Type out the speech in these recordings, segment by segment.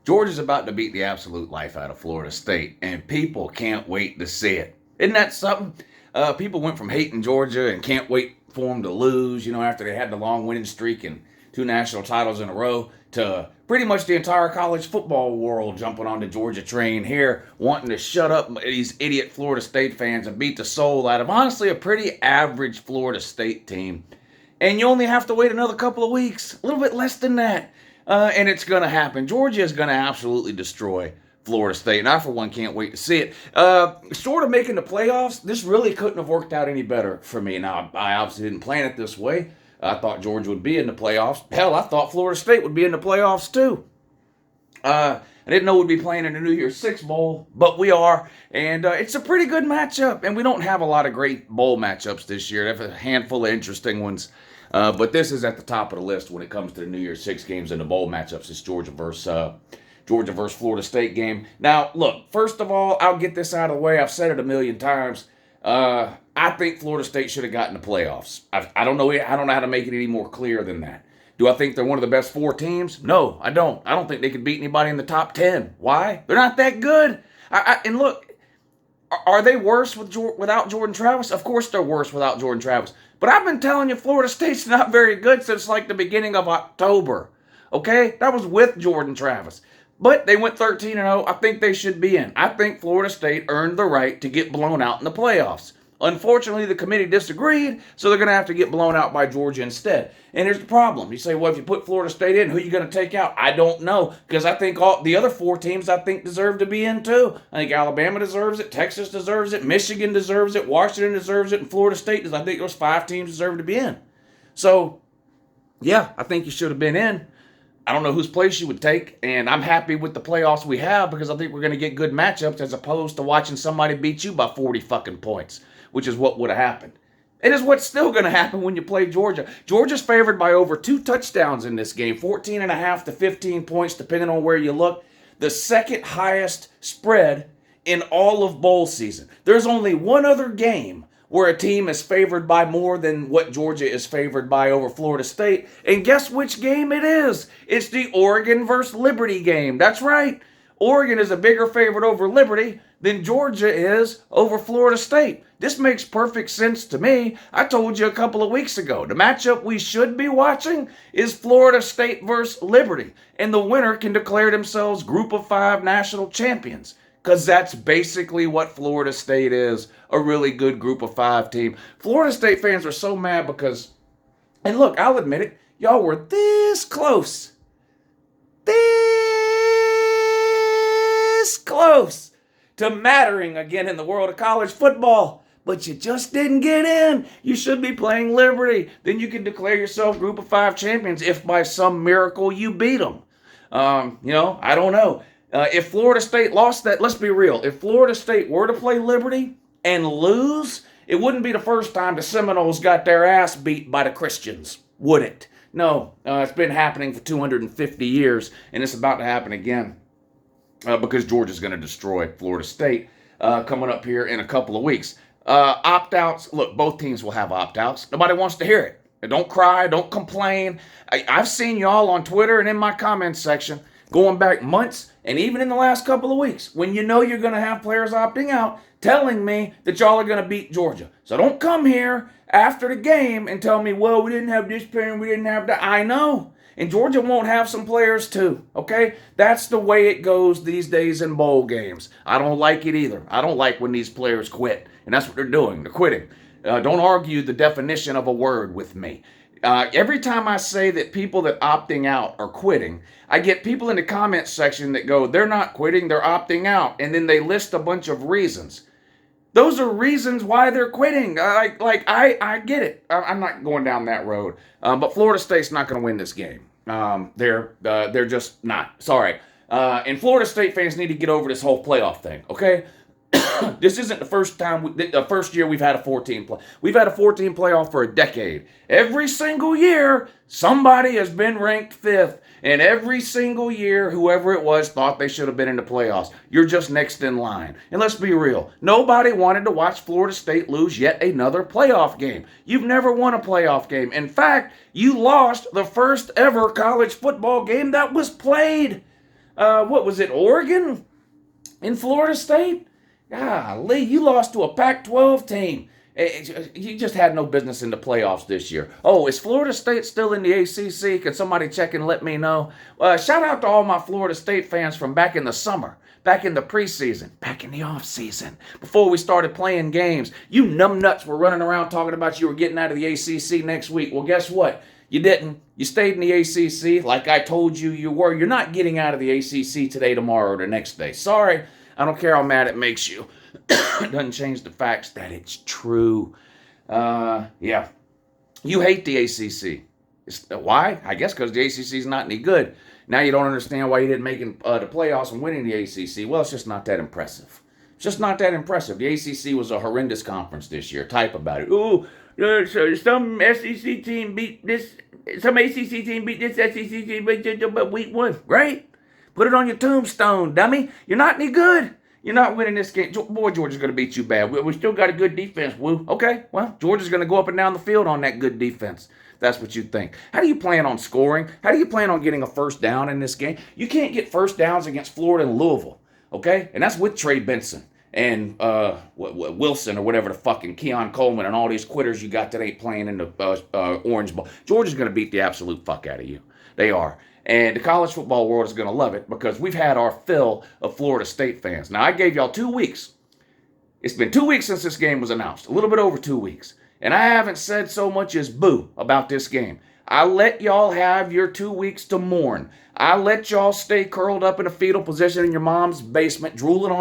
Georgia's about to beat the absolute life out of Florida State, and people can't wait to see it. Isn't that something? People went from hating Georgia and can't wait for them to lose, after they had the long winning streak and two national titles in a row, to pretty much the entire college football world jumping on the Georgia train here, wanting to shut up these idiot Florida State fans and beat the soul out of, honestly, a pretty average Florida State team. And you only have to wait another couple of weeks, a little bit less than that. And it's going to happen. Georgia is going to absolutely destroy Florida State, and I, for one, can't wait to see it. Short of making the playoffs, this really couldn't have worked out any better for me. Now, I obviously didn't plan it this way. I thought Georgia would be in the playoffs. Hell, I thought Florida State would be in the playoffs, too. I didn't know we'd be playing in the New Year's Six Bowl, but we are. And it's a pretty good matchup, and we don't have a lot of great bowl matchups this year. There's a handful of interesting ones. But this is at the top of the list when it comes to the New Year's Six games and the bowl matchups. It's Georgia versus Florida State game. Now, look, first of all, I'll get this out of the way. I've said it a million times. I think Florida State should have gotten the playoffs. I don't know how to make it any more clear than that. Do I think they're one of the best four teams? No, I don't. I don't think they could beat anybody in the top 10. Why? They're not that good. And look, are they worse without Jordan Travis? Of course they're worse without Jordan Travis. But I've been telling you, Florida State's not very good since like the beginning of October. Okay? That was with Jordan Travis. But they went 13-0. I think they should be in. I think Florida State earned the right to get blown out in the playoffs. Unfortunately, the committee disagreed, so they're going to have to get blown out by Georgia instead. And here's the problem. You say, well, if you put Florida State in, who are you going to take out? I don't know, because I think all the other four teams deserve to be in too. I think Alabama deserves it, Texas deserves it, Michigan deserves it, Washington deserves it, and Florida State does. I think those five teams deserve to be in. So, yeah, I think you should have been in. I don't know whose place you would take, and I'm happy with the playoffs we have because I think we're going to get good matchups as opposed to watching somebody beat you by 40 fucking points, which is what would have happened. It is what's still going to happen when you play Georgia. Georgia's favored by over 2 touchdowns in this game, 14.5 to 15 points, depending on where you look. The second highest spread in all of bowl season. There's only one other game where a team is favored by more than what Georgia is favored by over Florida State. And guess which game it is? It's the Oregon versus Liberty game. That's right. Oregon is a bigger favorite over Liberty than Georgia is over Florida State. This makes perfect sense to me. I told you a couple of weeks ago, the matchup we should be watching is Florida State versus Liberty. And the winner can declare themselves Group of 5 national champions. Because that's basically what Florida State is, a really good Group of 5 team. Florida State fans are so mad because, and look, I'll admit it, y'all were this close to mattering again in the world of college football. But you just didn't get in. You should be playing Liberty. Then you can declare yourself Group of 5 champions if by some miracle you beat them. I don't know. If Florida State lost that, let's be real. If Florida State were to play Liberty and lose, it wouldn't be the first time the Seminoles got their ass beat by the Christians, would it? No, it's been happening for 250 years, and it's about to happen again because Georgia's going to destroy Florida State coming up here in a couple of weeks. Opt-outs, look, both teams will have opt-outs. Nobody wants to hear it. Don't cry, don't complain. I've seen y'all on Twitter and in my comments section going back months and even in the last couple of weeks, when you know you're going to have players opting out, telling me that y'all are going to beat Georgia. So don't come here after the game and tell me, well, we didn't have this player and we didn't have that. I know. And Georgia won't have some players too, okay? That's the way it goes these days in bowl games. I don't like it either. I don't like when these players quit. And that's what they're doing. They're quitting. Don't argue the definition of a word with me. Every time I say that people that opting out are quitting, I get people in the comments section that go, they're not quitting, they're opting out. And then they list a bunch of reasons. Those are reasons why they're quitting. I get it. I'm not going down that road. But Florida State's not going to win this game. They're just not. Sorry. And Florida State fans need to get over this whole playoff thing, okay? This isn't the first year we've had a 14 play. We've had a 14 playoff for a decade. Every single year, somebody has been ranked 5th. And every single year, whoever it was thought they should have been in the playoffs. You're just next in line. And let's be real. Nobody wanted to watch Florida State lose yet another playoff game. You've never won a playoff game. In fact, you lost the first ever college football game that was played. what was it, Oregon in Florida State? Golly, you lost to a Pac-12 team. You just had no business in the playoffs this year. Oh, is Florida State still in the ACC? Can somebody check and let me know? Shout out to all my Florida State fans from back in the summer, back in the preseason, back in the off season, before we started playing games. You numbnuts were running around talking about you were getting out of the ACC next week. Well, guess what? You didn't. You stayed in the ACC like I told you you were. You're not getting out of the ACC today, tomorrow, or the next day. Sorry. I don't care how mad it makes you. It doesn't change the facts that it's true. Yeah. You hate the ACC. Why? I guess because the ACC is not any good. Now you don't understand why you didn't make the playoffs and winning the ACC. Well, it's just not that impressive. It's just not that impressive. The ACC was a horrendous conference this year. Type about it. Ooh, so some SEC team beat this. Some ACC team beat this SEC team, but week 1. Great. Put it on your tombstone, dummy. You're not any good. You're not winning this game. Boy, Georgia's going to beat you bad. We still got a good defense, woo. Okay, well, Georgia's going to go up and down the field on that good defense. That's what you think. How do you plan on scoring? How do you plan on getting a first down in this game? You can't get first downs against Florida and Louisville, okay? And that's with Trey Benson and Wilson or whatever the fucking Keon Coleman and all these quitters you got that ain't playing in the Orange Bowl. Georgia's going to beat the absolute fuck out of you. They are. And the college football world is going to love it because we've had our fill of Florida State fans. Now, I gave y'all 2 weeks. It's been 2 weeks since this game was announced. A little bit over 2 weeks. And I haven't said so much as boo about this game. I let y'all have your 2 weeks to mourn. I let y'all stay curled up in a fetal position in your mom's basement, drooling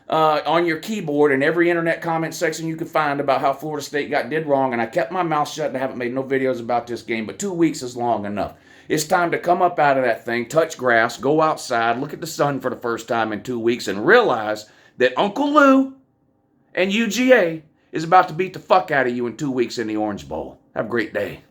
on your keyboard in every internet comment section you could find about how Florida State did wrong. And I kept my mouth shut and I haven't made no videos about this game. But 2 weeks is long enough. It's time to come up out of that thing, touch grass, go outside, look at the sun for the first time in 2 weeks, and realize that Uncle Lou and UGA is about to beat the fuck out of you in 2 weeks in the Orange Bowl. Have a great day.